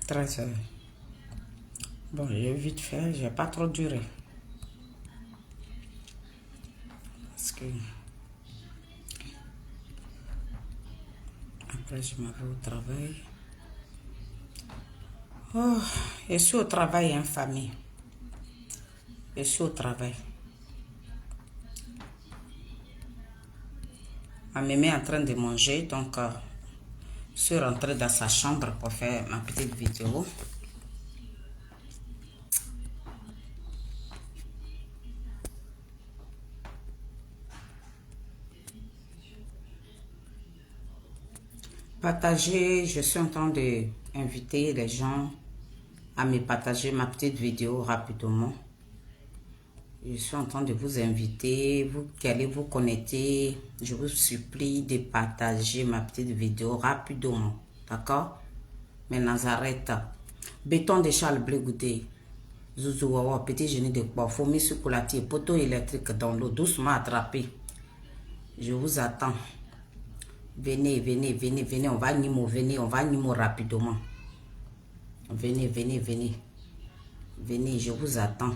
13 heures. Bon, j'ai vite fait, j'ai pas trop duré. Parce que après je m'en vais au travail. Oh, je suis au travail, hein, famille. Je suis au travail. Ma mémé est en train de manger, donc je suis rentrée dans sa chambre pour faire ma petite vidéo. Partager, je suis en train d'inviter les gens à me partager ma petite vidéo rapidement. Je suis en train de vous inviter, vous qui allez vous connecter, je vous supplie de partager ma petite vidéo rapidement, d'accord? Mais Nazareth, béton de Charles Blé Goudé, Zouzou Wawa, petit génie de quoi, fourmi chocolatier, poteau électrique dans l'eau, doucement attrapé. Je vous attends. Venez, venez, venez, venez, on va Nimo rapidement. Venez, venez, venez. Venez, je vous attends.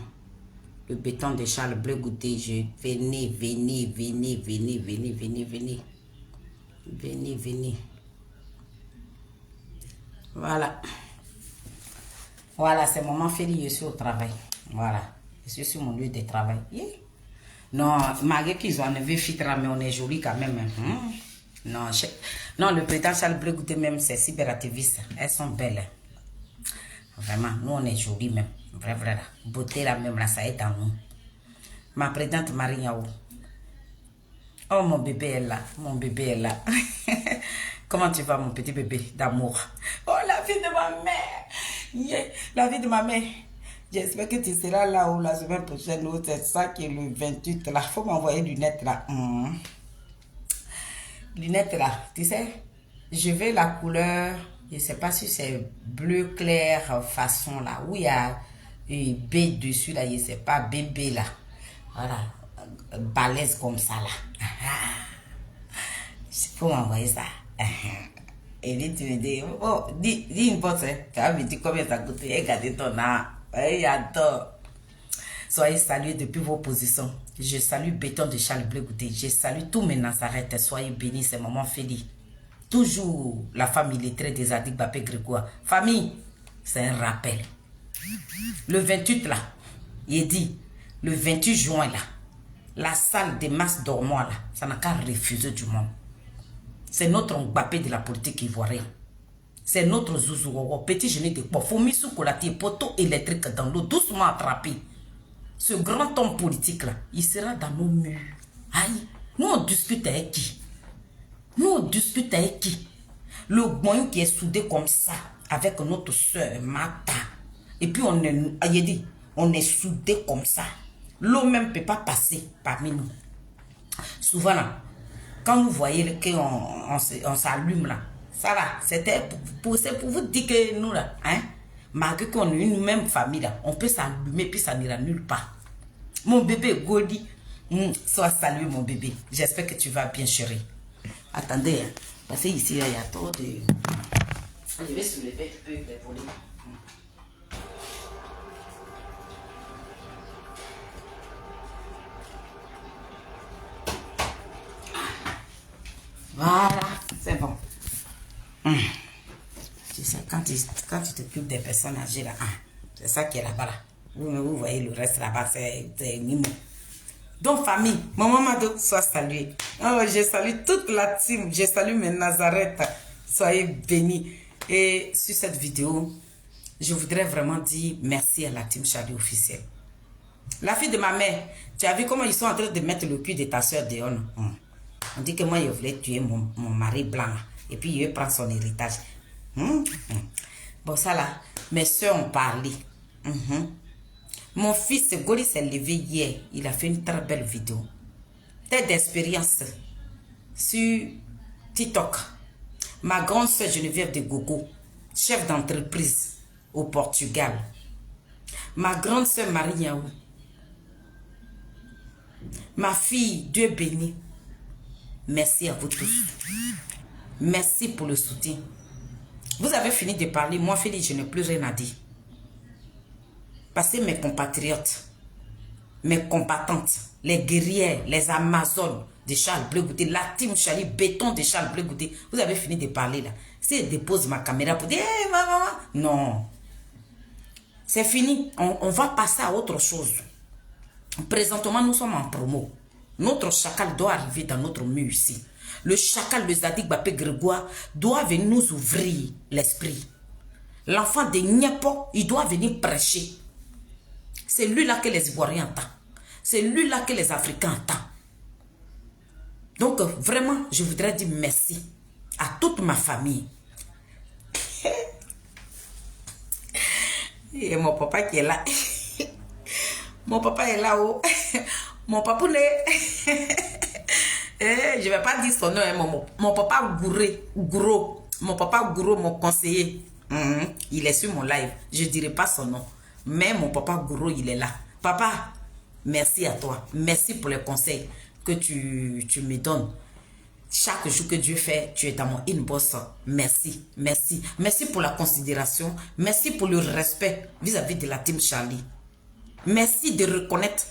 Le béton de Charles Blé Goudé, venez, venez, venez, venez, venez, venez, venez. Venez, venez. Voilà. Voilà, c'est maman Félix, je suis au travail. Voilà. Je suis sur mon lieu de travail. Yeah. Non, malgré qu'ils ont enlevé Fitra, mais on est joli quand même. Non, non, le président Charles Blé Goudé même, c'est cyberactiviste. Elles sont belles. Vraiment, nous on est jolis même. Vrai, vrai là. Beauté là même là, ça est en nous. Ma présidente Marie Yao. Oh mon bébé est là. Mon bébé est là. Comment tu vas mon petit bébé d'amour? Oh la vie de ma mère. Yeah. La vie de ma mère. J'espère que tu seras là où la semaine prochaine. C'est ça qui est le 28 là. Faut m'envoyer lunettes là. Lunettes là. Tu sais, je veux la couleur. Je ne sais pas si c'est bleu clair façon là. Où il y a B dessus là. Je ne sais pas. Bébé là. Voilà. Balèze comme ça là. Il faut m'envoyer ça. Et lui, tu me dis, oh, dis une fois, tu vas me dire combien ça coûte. Regardez ton âme. J'adore. Soyez salués depuis vos positions. Je salue Béton de Charles Blé Goudé. Je salue tous mes Nazareth. Soyez bénis, c'est maman Félix. Toujours la famille lettrée des Adik Bapé Grégoire. Famille, c'est un rappel. Le 28 là, il dit, le 28 juin là, la salle des masses dormoirs là, ça n'a qu'à refuser du monde. C'est notre Mbappé de la politique ivoirienne. C'est notre Zouzou, petit génie de quoi. Fourmi chocolatier, poteau électrique dans l'eau, doucement attrapé. Ce grand homme politique là, il sera dans nos murs. Aïe, nous on discute avec qui? Nous on discute avec qui? Le moyen qui est soudé comme ça, avec notre soeur Mata. Et puis on est soudé comme ça. L'eau même ne peut pas passer parmi nous. Souvent là, quand vous voyez qu'on s'allume là, ça là, c'est pour vous dire que nous là, hein, malgré qu'on est une même famille là, on peut s'allumer puis ça n'ira nulle part. Mon bébé Godi, sois salué mon bébé. J'espère que tu vas bien chérie. Attendez, hein, parce que ici il y a trop de... Je vais soulever un peu les volets. Voilà, c'est bon. Tu sais, quand tu t'occupes des personnes âgées là, c'est ça qui est là-bas là. Vous voyez le reste là-bas, c'est mimo. Donc famille, maman Mado, sois saluée. Oh, je salue toute la team, je salue mes Nazareth. Soyez bénis. Et sur cette vidéo, je voudrais vraiment dire merci à la team Charlie officielle. La fille de ma mère, tu as vu comment ils sont en train de mettre le cul de ta soeur dehors? On dit que moi, je voulais tuer mon mari blanc. Et puis, il veut prendre son héritage. Bon, ça là, mes soeurs ont parlé. Mon fils, Goli, s'est levé hier. Il a fait une très belle vidéo. Tête d'expérience sur TikTok. Ma grande soeur Geneviève de Gogo, chef d'entreprise au Portugal. Ma grande soeur Marie Yaou. Ma fille, Dieu béni. Merci à vous tous. Merci pour le soutien. Vous avez fini de parler. Moi, Félix, je n'ai plus rien à dire. Parce que mes compatriotes, mes combattantes, les guerrières, les Amazones de Charles Bleu Goudé, la team Charlie Béton de Charles Bleu Goudé, vous avez fini de parler là. Si je dépose ma caméra pour dire, hey, maman, non. C'est fini. On va passer à autre chose. Présentement, nous sommes en promo. Notre chacal doit arriver dans notre mur ici. Le chacal de Zadig Bapé Grégoire doit venir nous ouvrir l'esprit. L'enfant de Niapo, il doit venir prêcher. C'est lui-là que les Ivoiriens attendent. C'est lui-là que les Africains attendent. Donc, vraiment, je voudrais dire merci à toute ma famille. Et mon papa qui est là. Mon papa est là-haut. Mon papounet. Je ne vais pas dire son nom. Mon papa Gouro. Mon papa Gouro, mon conseiller. Il est sur mon live. Je ne dirai pas son nom. Mais mon papa Gouro, il est là. Papa, merci à toi. Merci pour les conseils que tu me donnes. Chaque jour que Dieu fait, tu es dans mon inbox. Merci, merci. Merci pour la considération. Merci pour le respect vis-à-vis de la team Charlie. Merci de reconnaître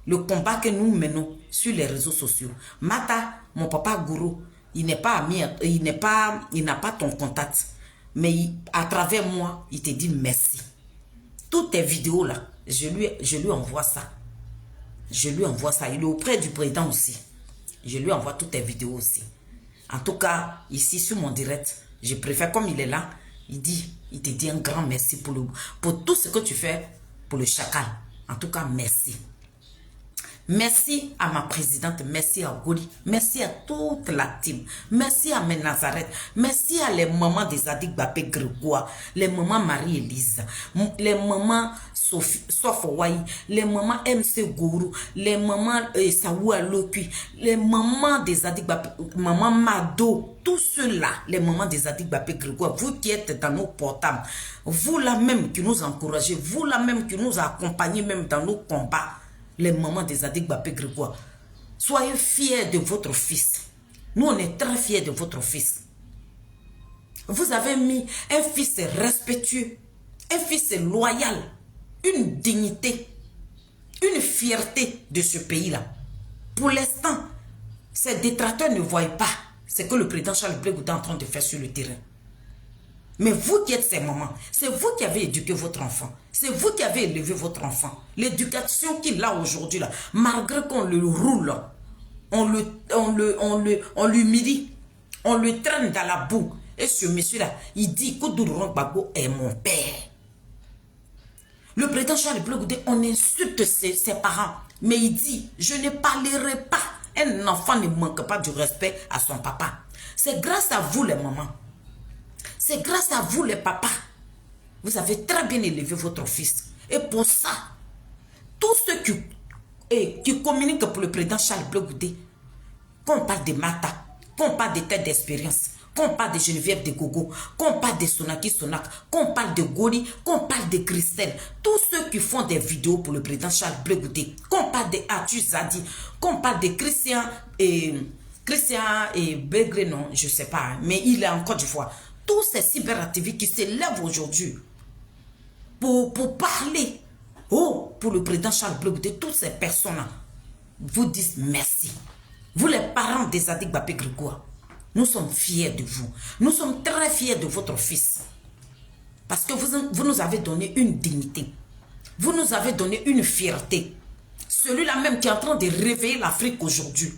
le combat que nous menons sur les réseaux sociaux. Mata, mon papa Gourou, il n'est pas ami, il n'a pas ton contact. Mais à travers moi, il te dit merci. Toutes tes vidéos là, je lui envoie ça. Je lui envoie ça. Il est auprès du président aussi. Je lui envoie toutes tes vidéos aussi. En tout cas, ici sur mon direct, je préfère comme il est là, il te dit un grand merci pour tout ce que tu fais pour le chacal. En tout cas, merci. Merci à ma présidente, merci à Goli, merci à toute la team, merci à mes Nazareth, merci à les mamans des Zadig Bapé Grégoire, les mamans Marie-Élise, les mamans Sofouaï, les mamans MC Gourou, les mamans Saoua Lokui, les mamans des Zadig Bapé, maman Mado, tous ceux-là, les mamans des Zadig Bapé Grégoire, vous qui êtes dans nos portables, vous là même qui nous encouragez, vous là même qui nous accompagnez même dans nos combats, les mamans des Zadig Bapé Grégoire, soyez fiers de votre fils. Nous, on est très fiers de votre fils. Vous avez mis un fils respectueux, un fils loyal, une dignité, une fierté de ce pays-là. Pour l'instant, ces détracteurs ne voient pas ce que le président Charles Blé Goudé est en train de faire sur le terrain. Mais vous qui êtes ces mamans, c'est vous qui avez éduqué votre enfant. C'est vous qui avez élevé votre enfant. L'éducation qu'il a aujourd'hui, là, malgré qu'on le roule, on l'humilie, on le traîne dans la boue. Et ce monsieur-là, il dit que Koudourou Gbagbo est mon père. Le président Charles Blé Goudé, on insulte ses parents. Mais il dit, je ne parlerai pas. Un enfant ne manque pas du respect à son papa. C'est grâce à vous les mamans. C'est grâce à vous les papas. Vous avez très bien élevé votre fils. Et pour ça, tous ceux qui communiquent pour le président Charles Blé Goudé, qu'on parle de Mata, qu'on parle de tête d'expérience, qu'on parle de Geneviève de Gogo, qu'on parle de Sonaki Sonak, qu'on parle de Goli, qu'on parle de Christelle, tous ceux qui font des vidéos pour le président Charles Blé Goudé, qu'on parle de Arthur Zadi, qu'on parle de Christian et Begré, non, je ne sais pas, mais il est en Côte d'Ivoire. Tous ces cyberactivistes qui se lèvent aujourd'hui pour parler pour le président Charles Blé Goudé, toutes ces personnes-là vous disent merci. Vous les parents des Zadig Bapé Grégoire, nous sommes fiers de vous. Nous sommes très fiers de votre fils. Parce que vous nous avez donné une dignité. Vous nous avez donné une fierté. Celui-là même qui est en train de réveiller l'Afrique aujourd'hui.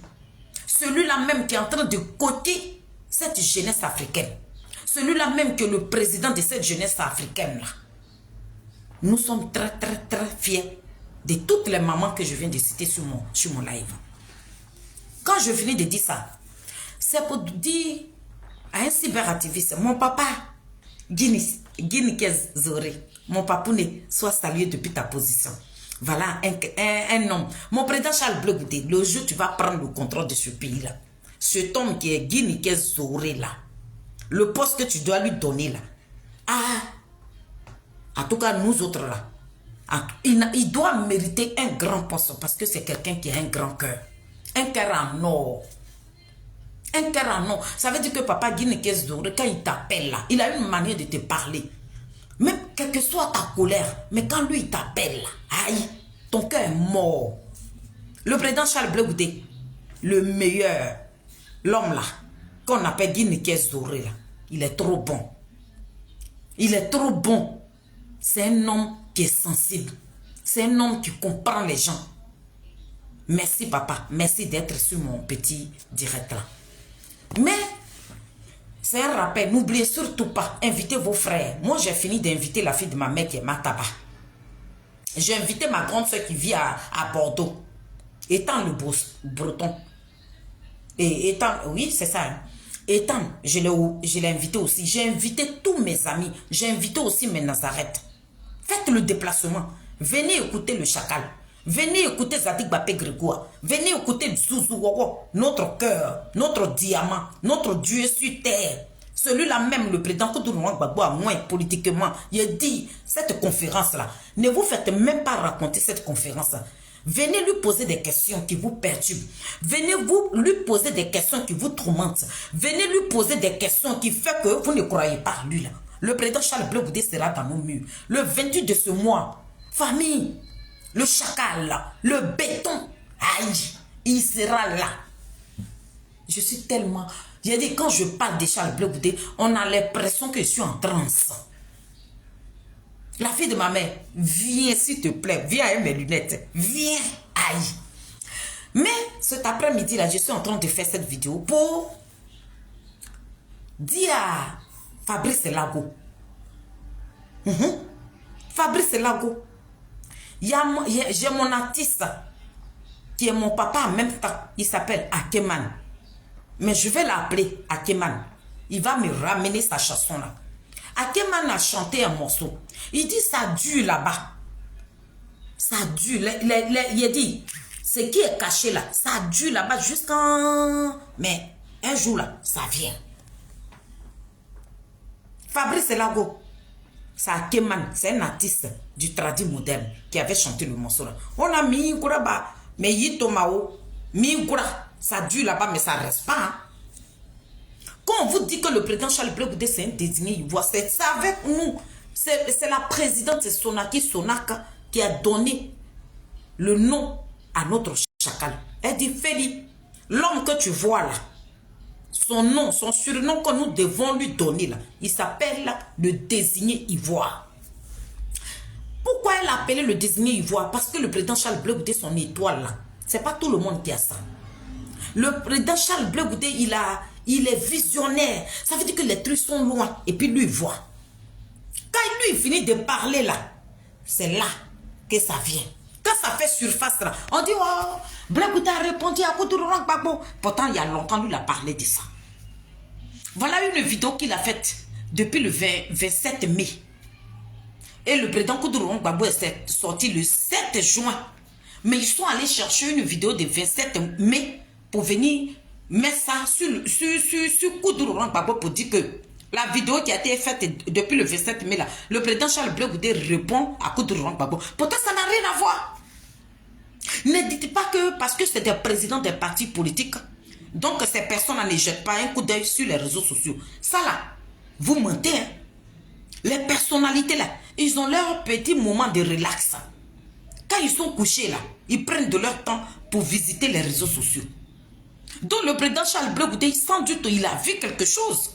Celui-là même qui est en train de coter cette jeunesse africaine. Celui-là même que le président de cette jeunesse africaine-là. Nous sommes très, très, très fiers de toutes les mamans que je viens de citer sur mon live. Quand je finis de dire ça, c'est pour dire à un cyberactiviste, mon papa, Guinikez Zoré, mon papounet, sois salué depuis ta position. Voilà un homme. Mon président Charles Blé Goudé, le jour où tu vas prendre le contrôle de ce pays-là, cet homme qui est Guinikez Zoré là, le poste que tu dois lui donner là. En tout cas, nous autres là, il doit mériter un grand poste parce que c'est quelqu'un qui a un grand cœur. Un cœur en or. Un cœur en non. Ça veut dire que papa Guinée Caisse Dorée, quand il t'appelle là, il a une manière de te parler. Même quelle que soit ta colère, mais quand lui il t'appelle là, aïe, ton cœur est mort. Le président Charles Blé Goudé, le meilleur, l'homme là, qu'on appelle Guinée Caisse Dorée là, il est trop bon. Il est trop bon. C'est un homme qui est sensible. C'est un homme qui comprend les gens. Merci papa, merci d'être sur mon petit direct là. Mais, c'est un rappel, n'oubliez surtout pas, invitez vos frères. Moi, j'ai fini d'inviter la fille de ma mère qui est Mataba. J'ai invité ma grande soeur qui vit à Bordeaux. Étant le breton. Et étant, oui, c'est ça. Hein. Étant, je l'ai invité aussi. J'ai invité tous mes amis. J'ai invité aussi mes Nazareth. Faites le déplacement. Venez écouter le chacal. Venez écouter Zadig Bapé Grégoire. Venez écouter Zouzou Wawa, notre cœur, notre diamant, notre Dieu sur terre. Celui-là même, le président Koudourouan Gbagbo, à moins politiquement, il a dit, cette conférence-là, ne vous faites même pas raconter cette conférence-là. Venez lui poser des questions qui vous perturbent. Venez lui poser des questions qui vous tourmentent. Venez lui poser des questions qui font que vous ne croyez pas à lui là. Le président Charles Blé Goudé sera dans nos murs. Le 28 de ce mois, famille, le chacal, le béton, aïe, il sera là. Je suis tellement... J'ai dit, quand je parle de Charles Blé Goudé, on a l'impression que je suis en transe. La fille de ma mère, viens s'il te plaît, viens avec mes lunettes, viens, aïe. Mais cet après-midi là, je suis en train de faire cette vidéo pour dire à Fabrice Lago. Fabrice Lago. J'ai mon artiste qui est mon papa en même temps. Il s'appelle Akeman. Mais je vais l'appeler Akeman. Il va me ramener sa chanson là. Akeman a chanté un morceau. Il dit ça dure là-bas. Ça dure. Il a dit, ce qui est caché là, ça dure là-bas jusqu'en... Mais un jour là, ça vient. Fabrice Lago. C'est Akeman, c'est un artiste du tradit moderne qui avait chanté le morceau là. On a mis Gouraba, mais Yitomao, mis Goura, ça dure là-bas, mais ça reste pas. Hein. Quand on vous dit que le président Charles Blé Goudé c'est un désigné ivoire, c'est ça avec nous. C'est la présidente Sonaki Sonaka qui a donné le nom à notre chacal. Elle dit, Feli, l'homme que tu vois là, son nom, son surnom que nous devons lui donner là, il s'appelle le désigné ivoire. Pourquoi elle a appelé le désigné ivoire? Parce que le président Charles Blé Goudé, son étoile là, c'est pas tout le monde qui a ça. Le président Charles Blé Goudé, il est visionnaire. Ça veut dire que les trucs sont loin et puis lui il voit. Quand lui il finit de parler là, c'est là que ça vient. Quand ça fait surface là, on dit oh, Blé Goudé a répondu à Koudourouan Gbagbo. Pourtant il y a longtemps lui il a parlé de ça. Voilà une vidéo qu'il a faite depuis le 27 mai. Et le président Koudourouan Gbagbo est sorti le 7 juin. Mais ils sont allés chercher une vidéo de 27 mai pour venir mettre ça sur Koudourouan Gbagbo pour dire que la vidéo qui a été faite depuis le 27 mai là, le président Charles Blé Goudé répond à Koudourouan Gbagbo. Pourtant ça n'a rien à voir. Ne dites pas que parce que c'est des présidents des partis politiques, donc ces personnes ne jettent pas un coup d'œil sur les réseaux sociaux. Ça là, vous mentez. Hein? Les personnalités là, ils ont leur petit moment de relax. Quand ils sont couchés là, ils prennent de leur temps pour visiter les réseaux sociaux. Donc le président Charles Blé Goudé, sans doute, il a vu quelque chose.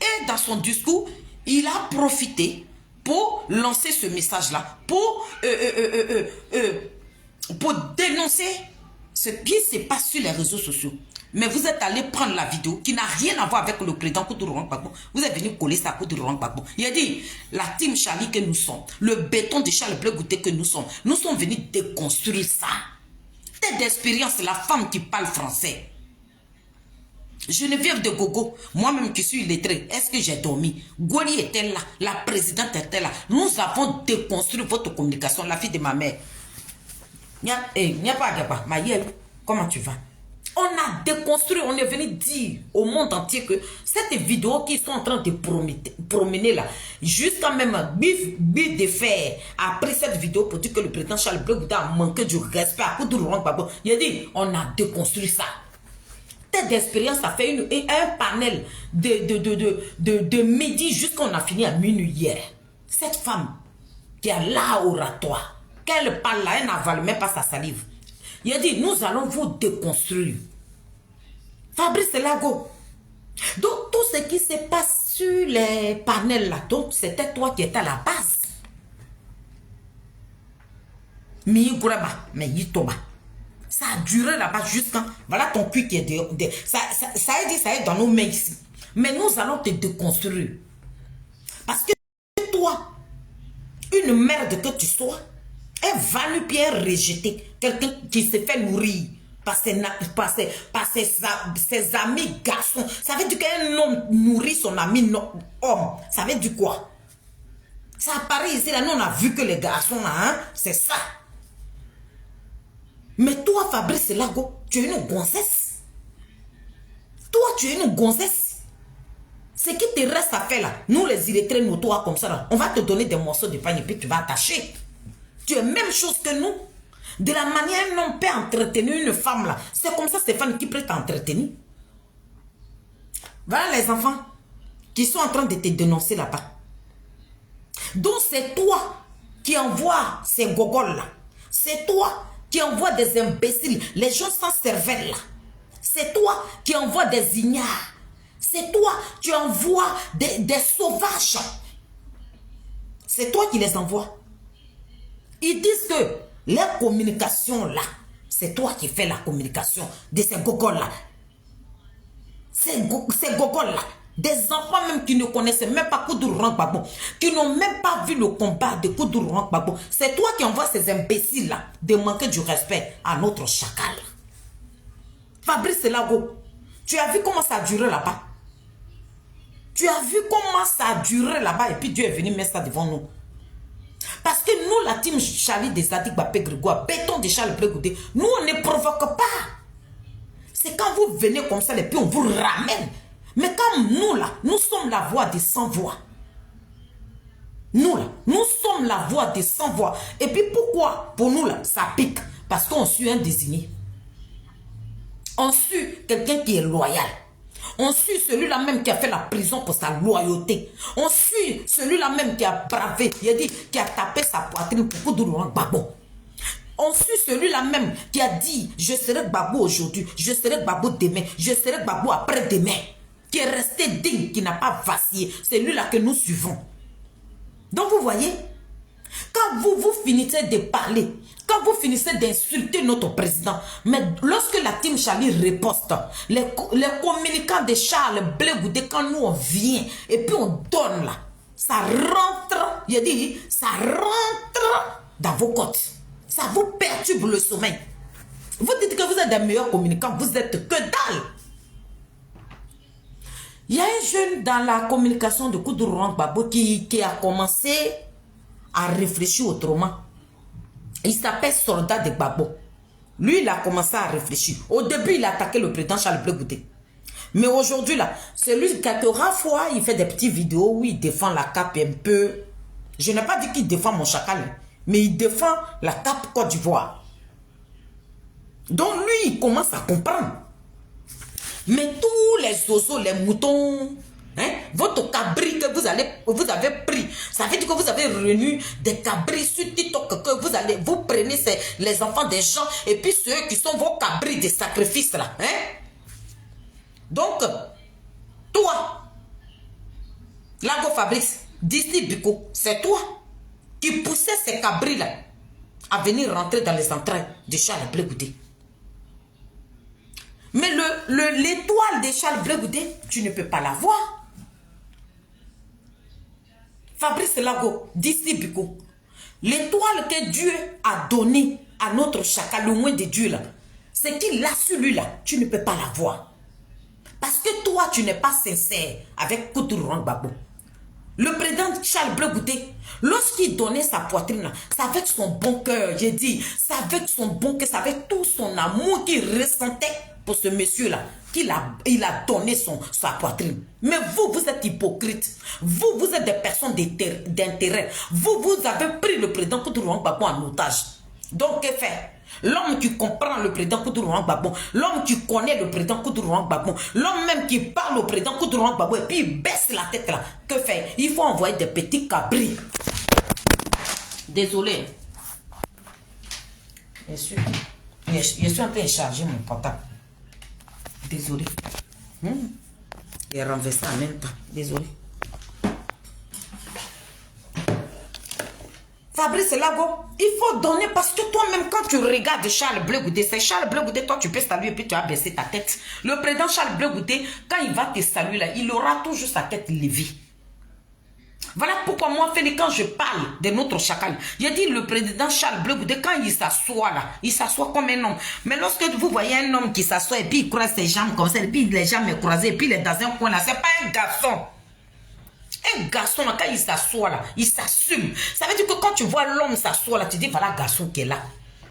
Et dans son discours, il a profité pour lancer ce message-là, pour dénoncer ce qui se passe sur les réseaux sociaux. Mais vous êtes allé prendre la vidéo qui n'a rien à voir avec le président Koudourouan Gbagbo. Vous êtes venu coller ça à Koudourouan Gbagbo. Il a dit, la team Charlie que nous sommes, le béton de Charles Blé Goudé que nous sommes venus déconstruire ça. Tête d'expérience, la femme qui parle français. Geneviève de Gogo, moi-même qui suis illettrée, est-ce que j'ai dormi? Goli était là, la présidente était là. Nous avons déconstruit votre communication, la fille de ma mère. Comment tu vas? On a déconstruit, on est venu dire au monde entier que cette vidéo qu'ils sont en train de promener là, jusqu'à même bif de fer, après cette vidéo pour dire que le président Charles Blé Goudé a manqué du respect à Koudourouan Gbagbo. Il a dit, on a déconstruit ça. était d'expérience, ça fait un panel de midi jusqu'à on a fini à minuit hier. Cette femme qui a l'art oratoire, qu'elle parle là, elle n'avale même pas sa salive. Il a dit, nous allons vous déconstruire. Fabrice Lago. Donc, tout ce qui se passe sur les panels là, donc c'était toi qui étais à la base. Ça a duré là-bas jusqu'à... Voilà ton cul qui est dehors. Ça est dans nos mains ici. Mais nous allons te déconstruire. Parce que toi, une merde que tu sois, un va-nu-pierre rejeté, quelqu'un qui se fait nourrir par ses amis garçons. Ça veut dire qu'un homme nourrit son ami homme. Ça veut dire quoi? Ça apparaît ici, là, nous on a vu que les garçons, hein, c'est ça. Mais toi, Fabrice Lago, tu es une gonzesse. Toi, tu es une gonzesse. Ce qui te reste à faire là, nous les illettrés, nous, toi, comme ça, là, on va te donner des morceaux de pain et puis tu vas attacher. Tu es même chose que nous. De la manière dont on peut entretenir une femme là, c'est comme ça Stéphane qui peut t'entretenir. Voilà les enfants qui sont en train de te dénoncer là-bas. Donc c'est toi qui envoies ces gogoles là. C'est toi qui envoie des imbéciles, les gens sans cervelle là. C'est toi qui envoie des ignares. C'est toi qui envoies des sauvages. C'est toi qui les envoies. Ils disent que les communications là, c'est toi qui fais la communication de ces gogoles là. Ces gogoles là. Des enfants même qui ne connaissent même pas Koudourou Gbagbo, qui n'ont même pas vu le combat de Koudourou Gbagbo. C'est toi qui envoies ces imbéciles là de manquer du respect à notre chacal. Fabrice Lago, tu as vu comment ça a duré là-bas? Tu as vu comment ça a duré là-bas et puis Dieu est venu mettre ça devant nous. Parce que nous, la team Charlie des Zadik Bapé Grégoire, béton de Charles Brégoudé, nous on ne provoque pas. C'est quand vous venez comme ça et puis on vous ramène. Mais comme nous là, nous sommes la voix des sans-voix. Nous là, nous sommes la voix des sans-voix. Et puis pourquoi pour nous là, ça pique? Parce qu'on suit un désigné. On suit quelqu'un qui est loyal. On suit celui-là même qui a fait la prison pour sa loyauté. On suit celui-là même qui a bravé, il a dit, qui a tapé sa poitrine pour Koudourou Gbagbo. On suit celui-là même qui a dit, je serai Gbagbo aujourd'hui, je serai Gbagbo demain, je serai Gbagbo après-demain. Qui est resté digne, qui n'a pas vacillé. C'est lui-là que nous suivons. Donc vous voyez, quand vous finissez de parler, quand vous finissez d'insulter notre président, mais lorsque la team Charlie riposte, les communicants de Charles Blégoudé, quand nous on vient et puis on donne là, ça rentre, il a dit, ça rentre dans vos côtes. Ça vous perturbe le sommeil. Vous dites que vous êtes des meilleurs communicants, vous êtes que dalle. Il y a un jeune dans la communication de Koudourou Gbagbo qui a commencé à réfléchir autrement. Il s'appelle Soldat de Gbagbo. Lui, il a commencé à réfléchir. Au début, il a attaqué le président Charles Blégoudé. Mais aujourd'hui, là, c'est lui qui, quelques rares fois, il fait des petites vidéos où il défend la cape un peu. Je n'ai pas dit qu'il défend mon chacal, mais il défend la cape Côte d'Ivoire. Donc, lui, il commence à comprendre. Mais tous les oiseaux, les moutons, hein, votre cabri que vous avez pris, ça veut dire que vous avez réuni des cabris sur TikTok, que vous prenez les enfants des gens et puis ceux qui sont vos cabris de sacrifice là. Hein? Donc, toi, Lago Fabrice, d'ici Biko, c'est toi qui poussais ces cabris là à venir rentrer dans les entrailles de Charles Blégoudé. Mais l'étoile de Charles Blégoudé, tu ne peux pas la voir. Fabrice Lago, d'ici Biko, l'étoile que Dieu a donnée à notre chacal, le moins de Dieu là, c'est qu'il l'a sur lui là, tu ne peux pas la voir. Parce que toi, tu n'es pas sincère avec Koudourou Gbagbo. Le président Charles Blégoudé, lorsqu'il donnait sa poitrine là, c'est avec son bon cœur, j'ai dit, c'est avec son bon cœur, c'est avec tout son amour qu'il ressentait pour ce monsieur-là, il a donné sa poitrine. Mais vous êtes hypocrite. Vous êtes des personnes d'intérêt. Vous avez pris le président Koudourou Gbagbo en otage. Donc, que faire? L'homme qui comprend le président Koudou Gbagbo, l'homme qui connaît le président Koudou Gbagbo, l'homme même qui parle au président Koudou Gbagbo et puis il baisse la tête là. Que fait? Il faut envoyer des petits cabris. Désolé. Je suis en train de charger mon portable. Désolé. Il est renversé en même temps. Désolé. Fabrice Lago, il faut donner parce que toi-même, quand tu regardes Charles Bleu Goudé, c'est Charles Bleu Goudé, toi tu peux saluer et puis tu as baissé ta tête. Le président Charles Bleu Goudé, quand il va te saluer là, il aura toujours sa tête levée. Voilà pourquoi moi, Félix, quand je parle de notre chacal, j'ai dit le président Charles Bleu Goudé, quand il s'assoit là, il s'assoit comme un homme. Mais lorsque vous voyez un homme qui s'assoit et puis il croise ses jambes comme ça, et puis les jambes croisées, et puis il est dans un coin là, c'est pas un garçon. Un garçon, quand il s'assoit là, il s'assume. Ça veut dire que quand tu vois l'homme s'assoit là, tu dis voilà garçon qui est là.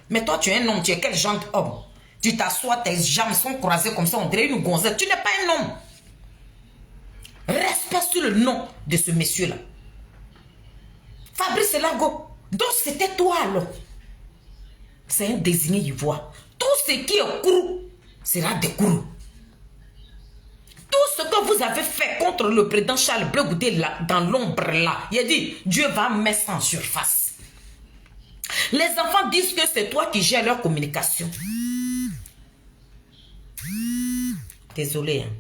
Mais toi, tu es un homme, tu es quel genre d'homme? Tu t'assois, tes jambes sont croisées comme ça, on dirait une gonzette. Tu n'es pas un homme. Respect sur le nom de ce monsieur-là. Fabrice Lago. Donc c'était toi alors. C'est un désigné ivoire. Tout ce qui est courroux sera des courroux. Tout ce que vous avez fait contre le président Charles Bleu Goudé là, dans l'ombre là, il a dit, Dieu va mettre ça en surface. Les enfants disent que c'est toi qui gères leur communication. Désolé. Hein.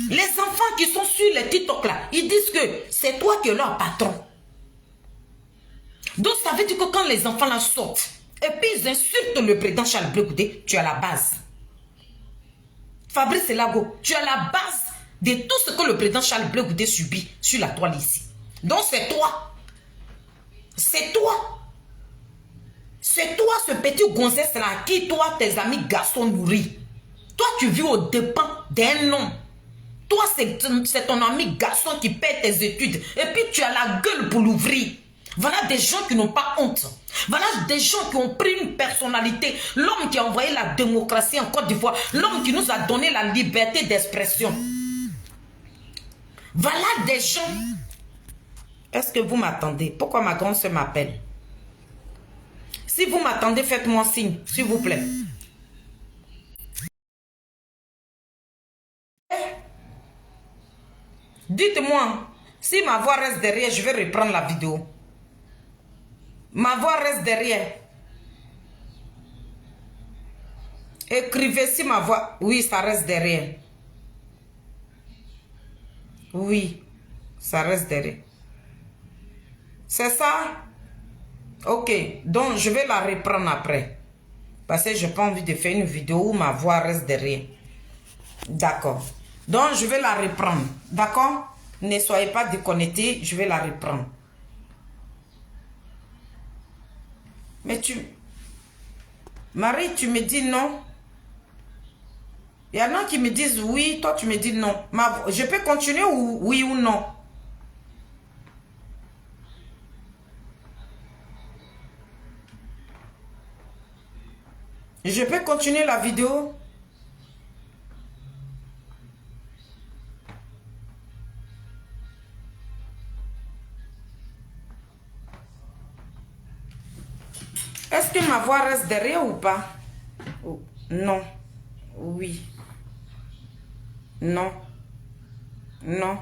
Les enfants qui sont sur les TikTok là, ils disent que c'est toi qui es leur patron. Donc ça veut dire que quand les enfants là sortent, et puis ils insultent le président Charles Bleu Goudé, tu es à la base. Fabrice Lago, tu es à la base de tout ce que le président Charles Bleu Goudé subit sur la toile ici. Donc c'est toi. C'est toi. C'est toi ce petit gonzesse là qui toi tes amis garçons nourris. Toi tu vis aux dépens d'un homme. Toi c'est ton ami garçon qui paie tes études et puis tu as la gueule pour l'ouvrir. Voilà des gens qui n'ont pas honte. Voilà des gens qui ont pris une personnalité. L'homme qui a envoyé la démocratie en Côte d'Ivoire. L'homme qui nous a donné la liberté d'expression. Voilà des gens. Est-ce que vous m'attendez? Pourquoi ma grande soeur m'appelle? Si vous m'attendez, faites-moi signe, s'il vous plaît. Dites-moi, si ma voix reste derrière, je vais reprendre la vidéo. Ma voix reste derrière. Écrivez si ma voix... Oui, ça reste derrière. Oui, ça reste derrière. C'est ça? Ok, donc je vais la reprendre après. Parce que je n'ai pas envie de faire une vidéo où ma voix reste derrière. D'accord. Donc je vais la reprendre. D'accord? Ne soyez pas déconnectés, je vais la reprendre. Mais Marie, tu me dis non. Il y en a qui me disent oui, toi tu me dis non. Je peux continuer ou oui ou non? Je peux continuer la vidéo? Est-ce que ma voix reste derrière ou pas? Oh, non. Oui. Non. Non.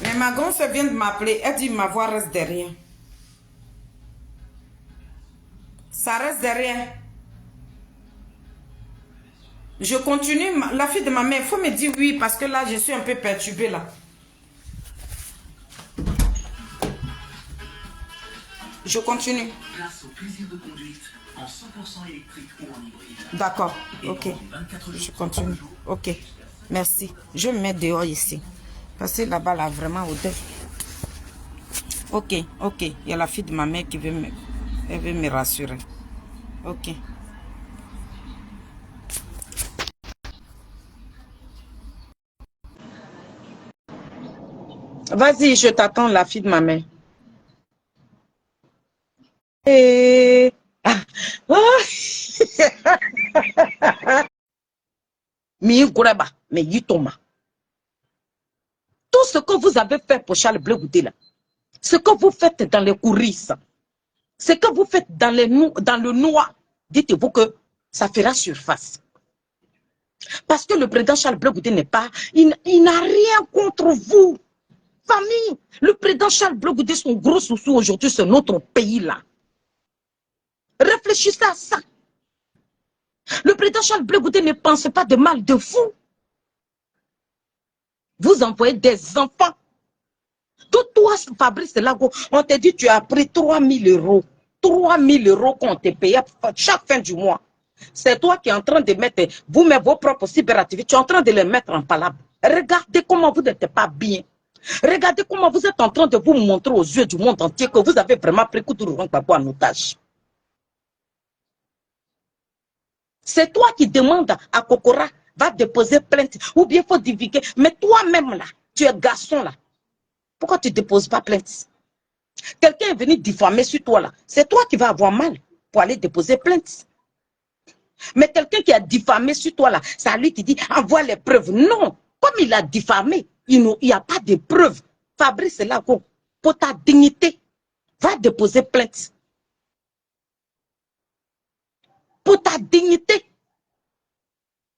Mais ma grand-sœur vient de m'appeler. Elle dit ma voix reste derrière. Ça reste derrière. Je continue. La fille de ma mère, il faut me dire oui parce que là, je suis un peu perturbée là. Je continue. Place au plaisir de conduite en 100% électrique ou en hybride. D'accord, ok. Je continue. Ok, merci. Je vais me mettre dehors ici. Parce que là-bas, là, vraiment au deux. Ok, ok. Il y a la fille de ma mère qui veut elle veut me rassurer. Ok. Vas-y, je t'attends, la fille de ma mère. Et... mais tout ce que vous avez fait pour Charles Bleu Goudé là, Ce que vous faites dans les coulisses, ce que vous faites dans le noir, dites-vous que ça fera surface. Parce que le président Charles Blé Goudé n'est pas, il n'a rien contre vous. Famille, le président Charles Blé Goudé, son gros souci aujourd'hui, c'est notre pays-là. Réfléchissez à ça. Le président Charles Blé Goudé ne pense pas de mal de vous. Vous envoyez des enfants. Tout toi, Fabrice Lago, on t'a dit tu as pris 3 000 euros. 3 000 euros qu'on te payait chaque fin du mois. C'est toi qui es en train de mettre, vous-même vos propres cyberactivités, tu es en train de les mettre en palabre. Regardez comment vous n'êtes pas bien. Regardez comment vous êtes en train de vous montrer aux yeux du monde entier que vous avez vraiment pris Koudougou Gbagbo en otage. C'est toi qui demandes à Kokora, va déposer plainte, ou bien il faut divulguer. Mais toi-même là, tu es garçon là. Pourquoi tu ne déposes pas plainte? Quelqu'un est venu diffamer sur toi là. C'est toi qui vas avoir mal pour aller déposer plainte. Mais quelqu'un qui a diffamé sur toi là, ça lui te dit, envoie les preuves. Non, comme il a diffamé, il n'y a pas de preuves. Fabrice Lago, pour ta dignité, va déposer plainte. Pour ta dignité.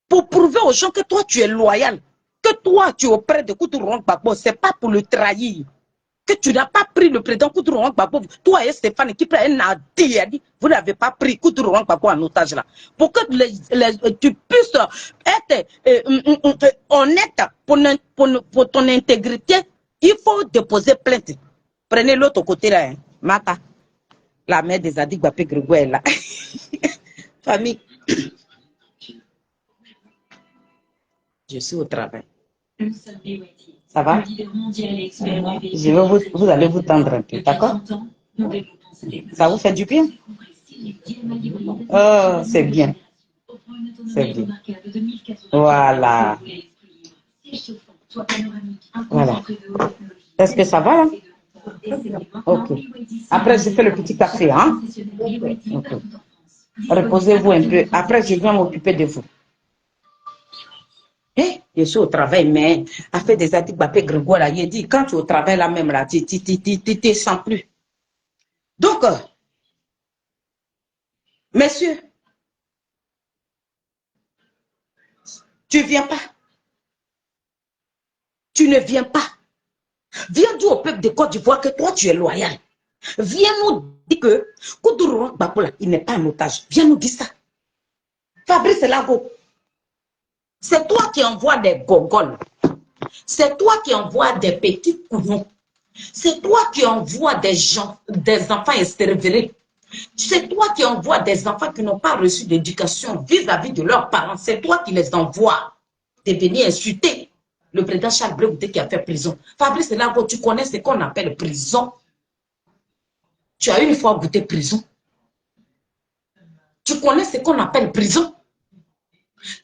Pour prouver aux gens que toi tu es loyal. Que toi tu es auprès de Koudougou Gbagbo. Ce n'est pas pour le trahir. Que tu n'as pas pris le président Koudougou Gbagbo. Toi et Stéphane qui prennent un dit, vous n'avez pas pris Koudougou Gbagbo en otage là. Pour que tu puisses être honnête pour ton intégrité, il faut déposer plainte. Prenez l'autre côté là. Hein. Mata, la mère des Adik Bapé Grégoire là. Famille. Je suis au travail. Ça va? Vous allez vous tendre un peu, d'accord? Ça vous fait du bien? Oh, c'est bien. C'est bien. Voilà. Voilà. Est-ce que ça va là? Ok. Après, je fais le petit café, hein? Okay. Reposez-vous un peu. Après, je viens m'occuper de vous. Je suis au travail, mais à faire des articles, Grégoire, là, il dit, quand tu es au travail là même, là, tu ne sens plus. Donc, messieurs, tu ne viens pas. Tu ne viens pas. Viens dire au peuple de Côte d'Ivoire que toi, tu es loyal. Viens nous dire que Koudougou Gbagbo, il n'est pas un otage. Viens nous dire ça. Fabrice Lago. C'est toi qui envoies des gogoles. C'est toi qui envoies des petits couillons. C'est toi qui envoies des gens, des enfants estérévelés. C'est toi qui envoies des enfants qui n'ont pas reçu d'éducation vis-à-vis de leurs parents. C'est toi qui les envoies de venir insulter le président Charles Blé Goudé qui a fait prison. Fabrice Lago, tu connais ce qu'on appelle prison. Tu as une fois goûté prison. Tu connais ce qu'on appelle prison.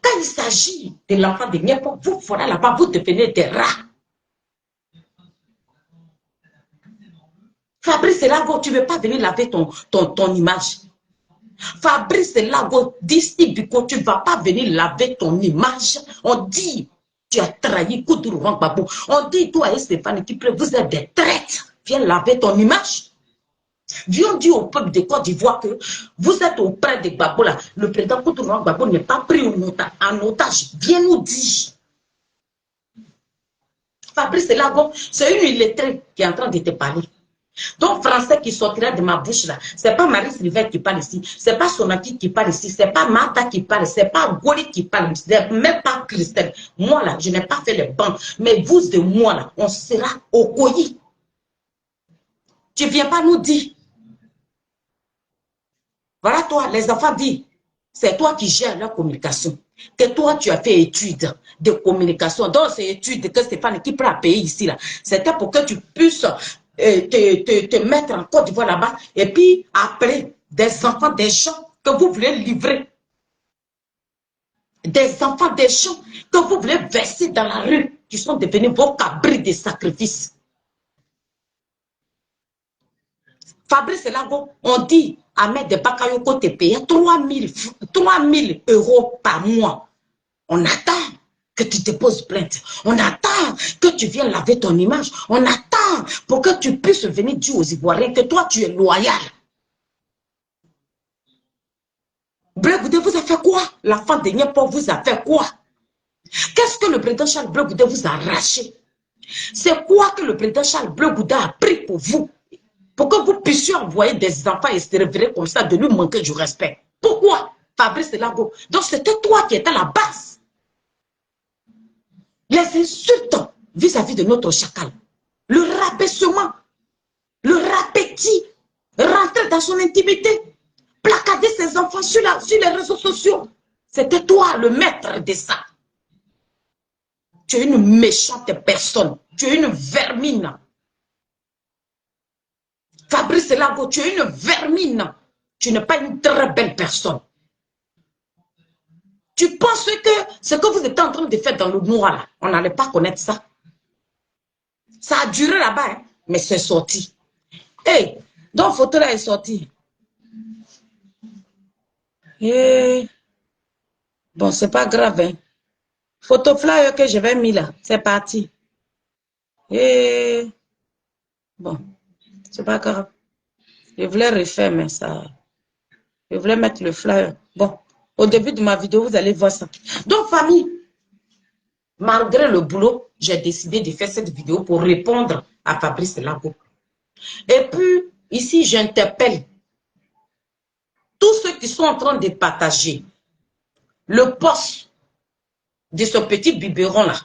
Quand il s'agit de l'enfant de Niépo, vous voilà là-bas, vous devenez des rats. Fabrice Lago, tu ne veux pas venir laver ton image. Fabrice Lago, d'ici, Biko, tu ne vas pas venir laver ton image. On dit, tu as trahi Koudougou Gbagbo. On dit, toi et Stéphane Kipré, vous êtes des traîtres. Viens laver ton image. Viens dire au peuple de Côte d'Ivoire que vous êtes auprès de Gbagbo là. Le président Koudougou Gbagbo n'est pas pris en otage. Viens nous dire. Fabrice Lago, c'est une illettrée qui est en train de te parler. Donc, français qui sortira de ma bouche là, c'est pas Marie-Sylvain qui parle ici, c'est pas Sonaki qui parle ici, c'est pas Martha qui parle, c'est pas Goli qui parle, c'est même pas Christelle. Moi là, je n'ai pas fait les bancs, mais vous et moi là, on sera au colis. Tu viens pas nous dire. Voilà toi, les enfants disent, c'est toi qui gères la communication. Que toi, tu as fait études de communication. Donc, ces études que Stéphane qui prend à payer ici là, c'était pour que tu puisses te mettre en Côte d'Ivoire là-bas et puis appeler des enfants, des gens que vous voulez livrer. Des enfants, des gens que vous voulez verser dans la rue qui sont devenus vos cabris de sacrifice. Fabrice Lago, on dit Ahmed Bakayoko te paye 3 000 euros par mois. On attend que tu te poses plainte. On attend que tu viennes laver ton image. On attend pour que tu puisses venir dire aux Ivoiriens que toi, tu es loyal. Blé Goudé vous a fait quoi? L'enfant de Niepor vous a fait quoi? Qu'est-ce que le président Charles Blé Goudé vous a arraché? C'est quoi que le président Charles Blé Goudé a pris pour vous? Pour que vous puissiez envoyer des enfants et se révéler comme ça, de lui manquer du respect. Pourquoi? Fabrice Lago. Donc c'était toi qui étais à la base. Les insultes vis-à-vis de notre chacal, le rabaissement, le rapetit, rentrer dans son intimité, placader ses enfants sur les réseaux sociaux. C'était toi le maître de ça. Tu es une méchante personne. Tu es une vermine. Fabrice Lago, tu es une vermine. Tu n'es pas une très belle personne. Tu penses que ce que vous êtes en train de faire dans le noir, là, on n'allait pas connaître ça. Ça a duré là-bas, hein, mais c'est sorti. Hey, donc photo là est sortie. Hey. Bon, c'est pas grave. Hein. Photo flyer que j'avais mis là, c'est parti. Hey. Bon, c'est pas grave. Je voulais refaire, mais ça... Je voulais mettre le flyer. Bon, au début de ma vidéo, vous allez voir ça. Donc, famille, malgré le boulot, j'ai décidé de faire cette vidéo pour répondre à Fabrice Lago. Et puis, ici, j'interpelle tous ceux qui sont en train de partager le post de ce petit biberon-là,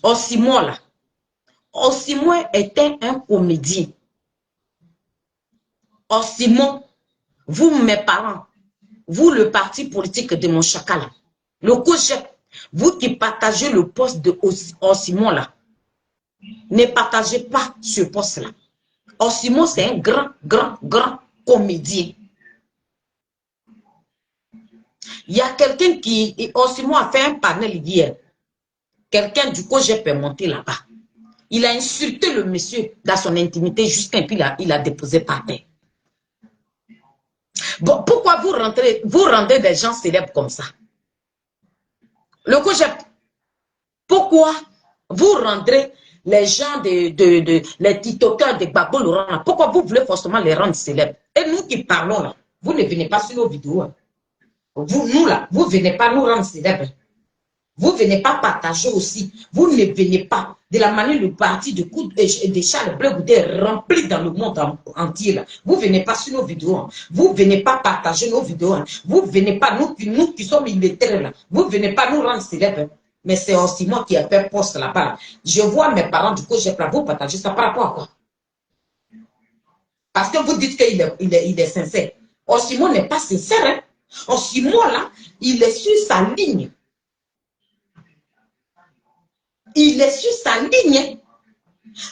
Osimon-là. Osimon était un comédien. Osimon, vous, mes parents, vous, le parti politique de mon chacal, le COJEP, vous qui partagez le poste de Osimon là, ne partagez pas ce poste là. Osimon, c'est un grand comédien. Il y a quelqu'un qui, Osimon a fait un panel hier. Quelqu'un du COJEP est monté là-bas. Il a insulté le monsieur dans son intimité jusqu'à puis il a déposé par terre. Bon, pourquoi vous rendez des gens célèbres comme ça? Le COJEP, pourquoi vous rendez les gens les tiktokers de Gbagbo Laurent, pourquoi vous voulez forcément les rendre célèbres? Et nous qui parlons là, vous ne venez pas sur nos vidéos. Hein. Nous là, vous ne venez pas nous rendre célèbres. Vous ne venez pas partager aussi. Vous ne venez pas de la manière le parti de Charles Blé Goudé est rempli dans le monde entier. Là. Vous ne venez pas sur nos vidéos. Hein. Vous ne venez pas partager nos vidéos. Hein. Vous ne venez pas, nous qui sommes illettrés là, vous ne venez pas nous rendre célèbres. Hein. Mais c'est aussi moi qui ai fait poste là-bas. Là. Je vois mes parents du coup, j'ai pas vous partager ça par rapport à quoi? Parce que vous dites qu'il est sincère. Osimon n'est pas sincère. Hein. Osimon là, il est sur sa ligne. Il est sur sa ligne.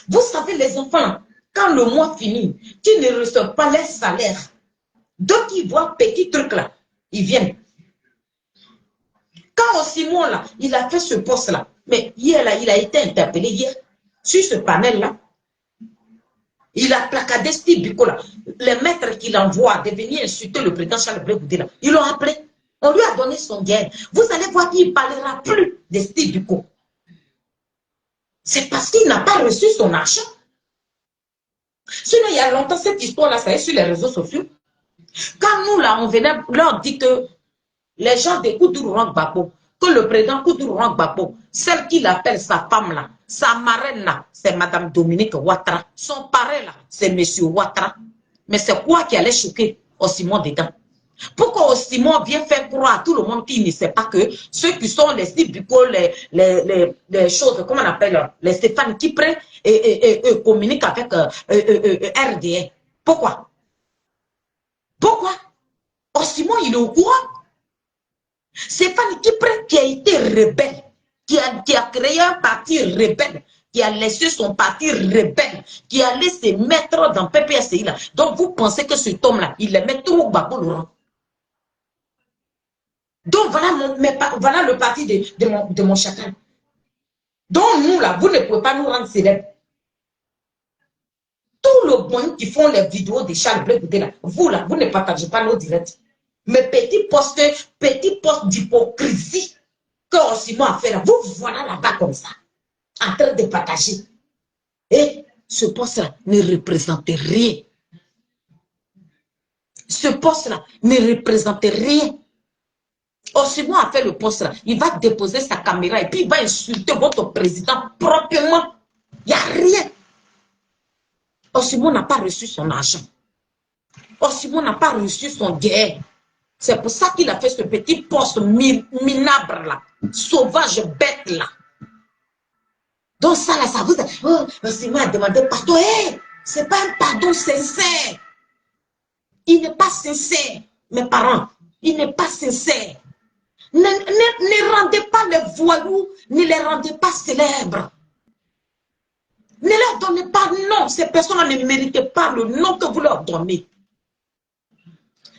Vous savez, les enfants, quand le mois finit, qui ne reçoivent pas leur salaire, donc ils voient petit truc là, ils viennent. Quand Osimon là, il a fait ce poste là, mais hier là, il a été interpellé hier sur ce panel là. Il a placardé Steve Biko là. Les maîtres qu'il envoie de venir insulter le président Charles Blé Goudé là, ils l'ont appelé. On lui a donné son gain. Vous allez voir qu'il ne parlera plus de Steve Biko. C'est parce qu'il n'a pas reçu son argent. Sinon, il y a longtemps, cette histoire-là, ça est sur les réseaux sociaux. Quand nous, là, on venait leur dire que les gens de Koudougou Gbagbo, que le président Koudougou Gbagbo, celle qu'il appelle sa femme, là, sa marraine, là, c'est Madame Dominique Ouattara. Son parrain, là, c'est Monsieur Ouattara. Mais c'est quoi qui allait choquer Osimon dedans? Pourquoi Osimon vient faire croire à tout le monde qu'il ne sait pas que ceux qui sont les Stibiko, les choses, comment on appelle, les Stéphane qui prennent et communiquent avec RDN. Pourquoi? Pourquoi? Osimon, il est au courant. Stéphane qui prend, qui a été rebelle, qui a créé un parti rebelle, qui a laissé son parti rebelle, qui a laissé mettre dans PPSI là. Donc vous pensez que cet homme-là, il les met tout au Gbagbo Laurent. Donc voilà le parti de mon chacal. Donc nous là, vous ne pouvez pas nous rendre célèbres. Tout le monde qui font les vidéos de Charles Blé Goudé là, vous là, vous ne partagez pas nos directs. Mais petit poste d'hypocrisie que Osimon a fait là, vous voilà là-bas comme ça, en train de partager. Et ce poste-là ne représentait rien. Ce poste-là ne représentait rien. Osimo a fait le poste-là. Il va déposer sa caméra et puis il va insulter votre président proprement. Il n'y a rien. Osimo n'a pas reçu son argent. Osimo n'a pas reçu son guerre. C'est pour ça qu'il a fait ce petit poste minable là, sauvage, bête là. Donc ça là, ça vous a... Oh, Osimo a demandé pardon. Hey, c'est pas un pardon sincère. Il n'est pas sincère, mes parents. Il n'est pas sincère. Ne rendez pas les voyous, ne les rendez pas célèbres. Ne leur donnez pas nom. Ces personnes ne méritent pas le nom que vous leur donnez.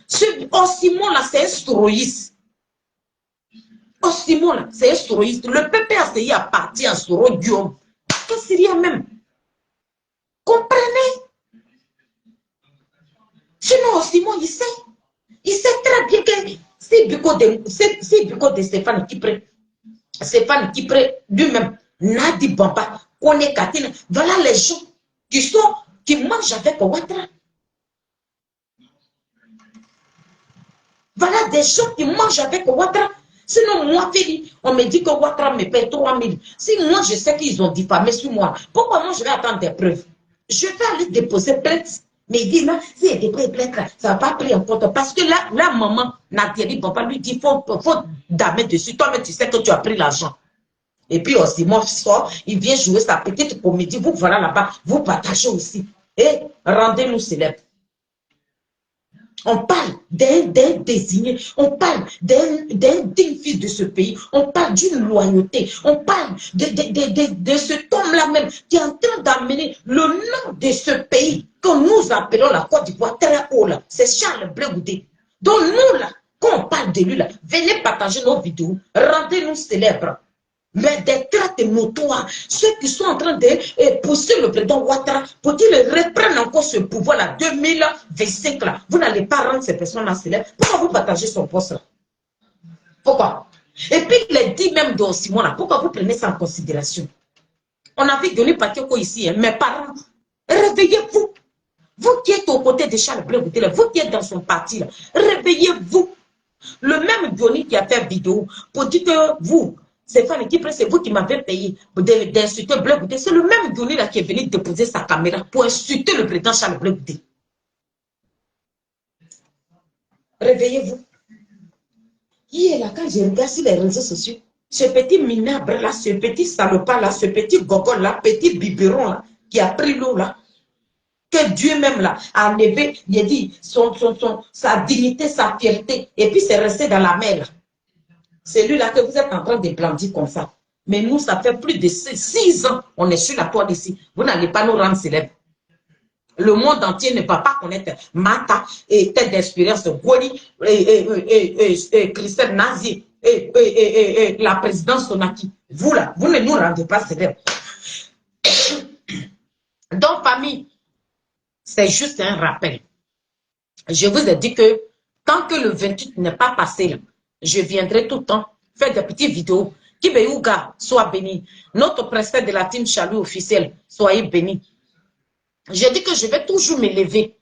Ce Osimo là, c'est un soroïste. Osimo là, c'est un soroïste. Le PPACI appartient à Soro Guillaume. Qu'est-ce qu'il y a même? Comprenez? Sinon, Osimo, il sait très bien que c'est Biko de Stéphane Kipré lui-même, Nadi Bamba, Kone Katina, voilà les gens qui mangent avec Ouattara. Voilà des gens qui mangent avec Ouattara. Sinon, moi, Félix, on me dit que Ouattara me paie 3 000. Si moi, je sais qu'ils ont diffamé sur moi, pourquoi moi, je vais attendre des preuves? Je vais aller déposer plainte. Mais il dit, non, si elle dépose plainte, ça va pas pris en compte. Parce que là, la maman, Nathalie, papa lui dit, faut damer dessus. Toi-même, tu sais que tu as pris l'argent. Et puis aussi, moi, sort, il vient jouer sa petite comédie. Vous voilà là-bas, vous partagez aussi. Et rendez-nous célèbres. On parle d'un désigné, on parle d'un digne fils de ce pays, on parle d'une loyauté, on parle de cet homme-là même qui est en train d'amener le nom de ce pays que nous appelons la Côte d'Ivoire très haut là. C'est Charles Blé Goudé. Donc nous là, quand on parle de lui là, venez partager nos vidéos, rendez-nous célèbres. Mais des traites notoires, ceux qui sont en train de pousser le président Ouattara pour qu'il reprenne encore ce pouvoir-là, 2025 là. Vous n'allez pas rendre ces personnes-là célèbres. Pourquoi vous partagez son poste là? Pourquoi? Et puis les 10 même de Simon là, pourquoi vous prenez ça en considération? On a vu Denis Pakeko ici, hein, mes parents, réveillez-vous. Vous qui êtes aux côtés de Charles Blé Goudé, vous qui êtes dans son parti là, réveillez-vous. Le même Denis qui a fait vidéo pour dire que vous, c'est vous qui m'avez payé d'insulter Blé Goudé. C'est le même Denis là qui est venu déposer sa caméra pour insulter le président Charles Blé Goudé. Réveillez-vous. Hier là, quand je regarde sur les réseaux sociaux, ce petit minable là, ce petit salopard là, ce petit gogol là, petit biberon là, qui a pris l'eau là, que Dieu même là a enlevé, il a dit sa dignité, sa fierté, et puis c'est resté dans la mer là. C'est lui là que vous êtes en train de brandir comme ça. Mais nous, ça fait plus de 6 ans, on est sur la toile ici. Vous n'allez pas nous rendre célèbres. Le monde entier ne va pas connaître Mata et tête d'expérience, Gwoli, Christelle Nazi, et la présidence Sonaki. Vous là, vous ne nous rendez pas célèbres. Donc, famille, c'est juste un rappel. Je vous ai dit que tant que le 28 n'est pas passé, là, je viendrai tout le temps faire des petites vidéos. Kibeyouga soit béni. Notre président de la team Chalou officiel, soyez béni. Je dis que je vais toujours me lever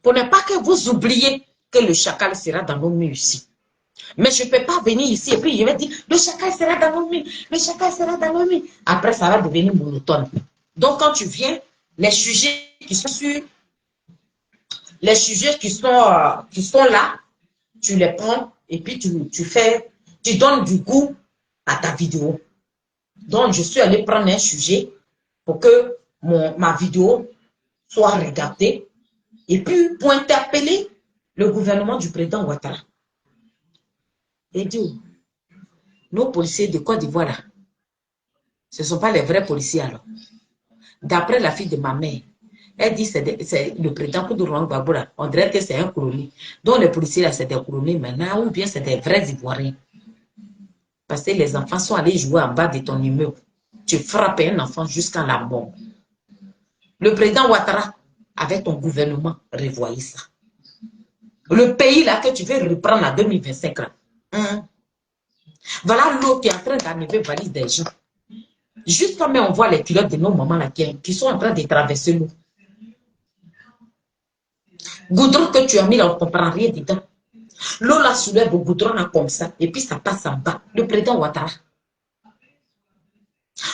pour ne pas que vous oubliez que le chacal sera dans nos murs ici. Mais je ne peux pas venir ici et puis je vais dire le chacal sera dans nos murs, le chacal sera dans nos murs. Après, ça va devenir monotone. Donc, quand tu viens, les sujets qui sont sur, les sujets qui sont là, tu les prends et puis tu donnes du goût à ta vidéo. Donc, je suis allé prendre un sujet pour que ma vidéo soit regardée et puis pour interpeller le gouvernement du président Ouattara. Et dit, nos policiers de Côte d'Ivoire, là, ce ne sont pas les vrais policiers alors. D'après la fille de ma mère, elle dit c'est le président Koudourouan Gbagbo, on dirait que c'est un colonie. Donc les policiers là, c'est des colonies maintenant, ou bien c'est des vrais Ivoiriens. Parce que les enfants sont allés jouer en bas de ton immeuble. Tu frappes un enfant jusqu'à la mort. Le président Ouattara, avec ton gouvernement, revoyez ça. Le pays là que tu veux reprendre en 2025 là. Voilà l'eau qui est en train d'enlever valise des gens. Juste quand même on voit les culottes de nos mamans là qui sont en train de traverser l'eau. Goudron que tu as mis là, on ne comprend rien dedans. L'eau là soulève au goudron là comme ça, et puis ça passe en bas. Le président Ouattara.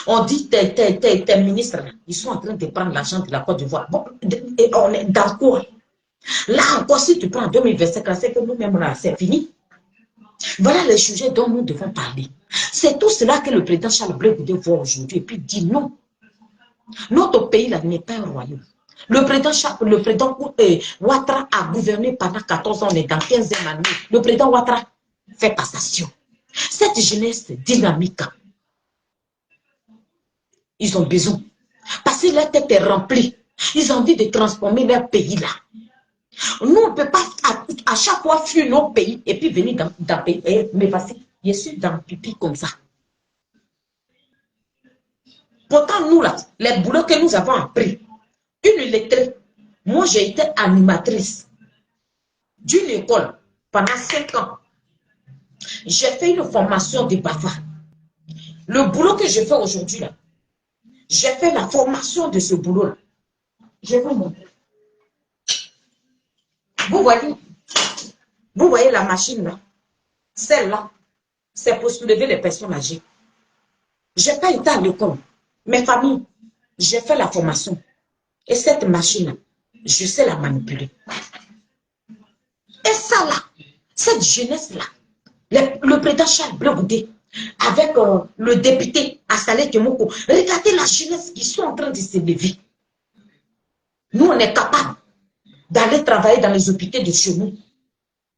On dit tes ministres là, ils sont en train de prendre l'argent de la Côte d'Ivoire. Bon, et on est dans quoi? Là encore, si tu prends en 2025, c'est que nous-mêmes là, c'est fini. Voilà les sujets dont nous devons parler. C'est tout cela que le président Charles Blé Goudé voit aujourd'hui et puis dit non. Notre pays là n'est pas un royaume. Le président Ouattara a gouverné pendant 14 ans, on est dans 15e année. Le président Ouattara fait passation. Cette jeunesse dynamique, ils ont besoin. Parce que leur tête est remplie. Ils ont envie de transformer leur pays là. Nous, on ne peut pas à chaque fois fuir nos pays et puis venir dans le pays. Mais voici, je suis dans le pipi comme ça. Pourtant, nous là, les boulots que nous avons appris, une lettrée, moi j'ai été animatrice d'une école pendant 5 ans. J'ai fait une formation de BAFA. Le boulot que je fais aujourd'hui là, j'ai fait la formation de ce boulot-là. Je vais vous montrer. Vous voyez la machine là, celle-là, c'est pour soulever les personnes âgées. Je n'ai pas été à l'école. Mes familles, j'ai fait la formation. Et cette machine-là, je sais la manipuler. Et ça là, cette jeunesse-là, le président Charles Blé Goudé, avec le député Assalé Kemoko, regardez la jeunesse qui sont en train de se lever. Nous, on est capable d'aller travailler dans les hôpitaux de chez nous.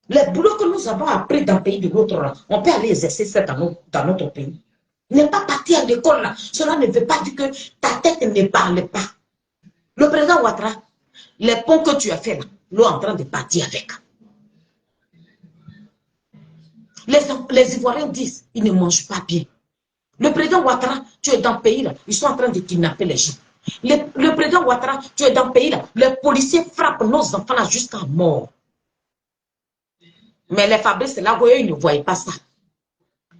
Les boulots que nous avons appris dans le pays de l'autre, on peut aller exercer ça dans notre pays. Ne pas partir à l'école là, cela ne veut pas dire que ta tête ne parle pas. Le président Ouattara, les ponts que tu as fait là, l'eau est en train de partir avec. Les Ivoiriens disent, ils ne mangent pas bien. Le président Ouattara, tu es dans le pays là, ils sont en train de kidnapper les gens. Le président Ouattara, tu es dans le pays là, les policiers frappent nos enfants là jusqu'à mort. Mais les Fabrice là, ils ne voyaient pas ça.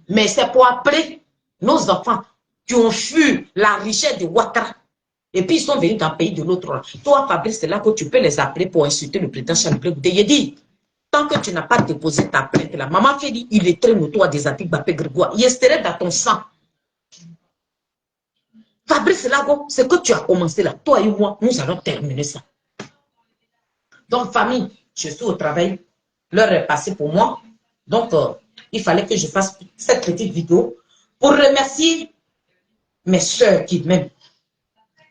Mais c'est pour appeler nos enfants qui ont fui la richesse de Ouattara. Et puis ils sont venus dans le pays de l'autre. Toi, Fabrice, c'est là que tu peux les appeler pour insulter le président Charles Blé Goudé. Il dit, tant que tu n'as pas déposé ta plainte là, maman fait dit, il est très notoire des Antilles Bapé Grégoire. Il esterait dans ton sang. Fabrice Lago, c'est que tu as commencé là. Toi et moi, nous allons terminer ça. Donc, famille, je suis au travail. L'heure est passée pour moi. Donc, il fallait que je fasse cette petite vidéo pour remercier mes soeurs qui m'aiment.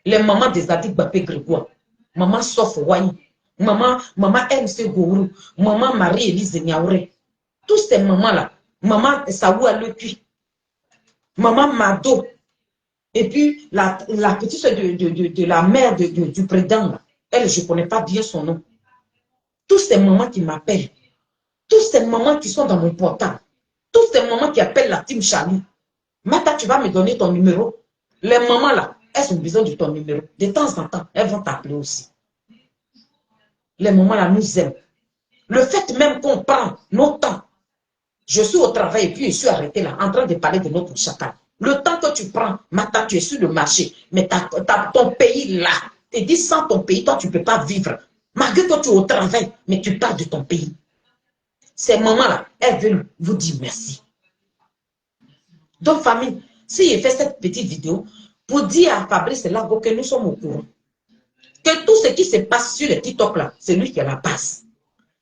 Les mamans des Antilles Bapé Grégoire. Maman Sof Wai. Maman MC Gourou. Maman Marie-Élise Niaouré. Tous ces mamans-là. Maman Saoua Lekui. Maman Mado. Et puis, la petite soeur de la mère du président, là, elle, je ne connais pas bien son nom. Tous ces mamans qui m'appellent, tous ces mamans qui sont dans mon portable, tous ces mamans qui appellent la team Charlie. Mata, tu vas me donner ton numéro. Les mamans là, elles ont besoin de ton numéro. De temps en temps, elles vont t'appeler aussi. Les mamans là nous aiment. Le fait même qu'on prend nos temps. Je suis au travail et puis je suis arrêté là, en train de parler de notre chacal. Le temps que tu prends, Mata, tu es sur le marché, mais ton pays là, tu dis sans ton pays, toi tu ne peux pas vivre. Malgré que tu es au travail, mais tu parles de ton pays. Ces mamans-là, elles veulent vous dire merci. Donc, famille, si je fais cette petite vidéo pour dire à Fabrice Lago que nous sommes au courant, que tout ce qui se passe sur les TikTok là, c'est lui qui a la base.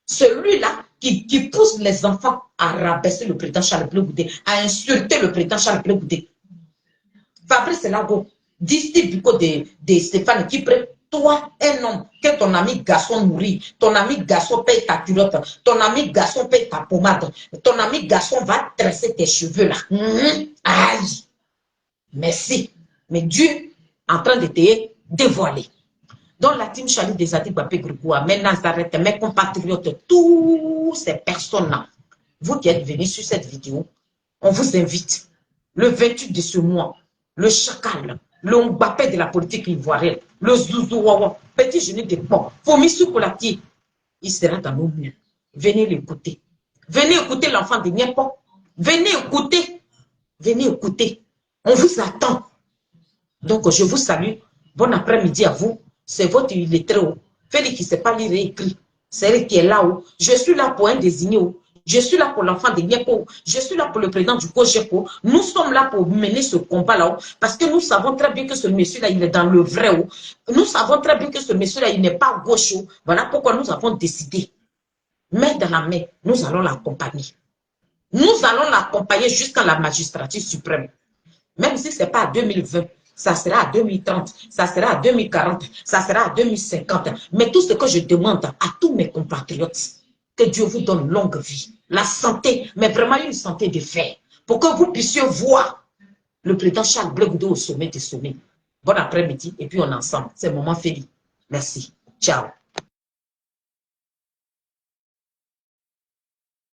Celui-là qui pousse les enfants à rabaisser le président Charles Blé Goudé, à insulter le président Charles Blé Goudé. Fabrice Lago, d'ici du côté de Stéphane qui prend toi, un homme, que ton ami garçon nourrit, ton ami garçon paye ta culotte, ton ami garçon paye ta pommade, ton ami garçon va tresser tes cheveux là. Aïe! Merci. Mais Dieu est en train de te dévoiler. Dans la team Charlie des Antilles Bapé Grégoire, mes Nazareth, mes compatriotes, toutes ces personnes-là, vous qui êtes venus sur cette vidéo, on vous invite, le 28 de ce mois, le chacal, le Mbappé de la politique ivoirienne, le Zouzouawa, petit genou de pont, Fomissou Koulati, il sera dans nos murs. Venez l'écouter. Venez écouter l'enfant de Niepon. Venez écouter. Venez écouter. On vous attend. Donc, je vous salue. Bon après-midi à vous. C'est votre illettré. Félix qui ne sait pas lire et écrire. C'est elle qui est là-haut. Je suis là pour un désigné. Je suis là pour l'enfant de Niepo. Je suis là pour le président du COGEPO. Nous sommes là pour mener ce combat-là. Parce que nous savons très bien que ce monsieur-là, il est dans le vrai. Nous savons très bien que ce monsieur-là, il n'est pas gauche. Voilà pourquoi nous avons décidé. Main dans la main, nous allons l'accompagner. Nous allons l'accompagner jusqu'à la magistrature suprême. Même si ce n'est pas à 2020, ça sera à 2030, ça sera à 2040, ça sera à 2050. Mais tout ce que je demande à tous mes compatriotes, que Dieu vous donne longue vie, la santé, mais vraiment une santé de fer, pour que vous puissiez voir le président Charles Blé Goudé au sommet des sommets. Bon après-midi, et puis on est ensemble. C'est le moment Félix. Merci. Ciao.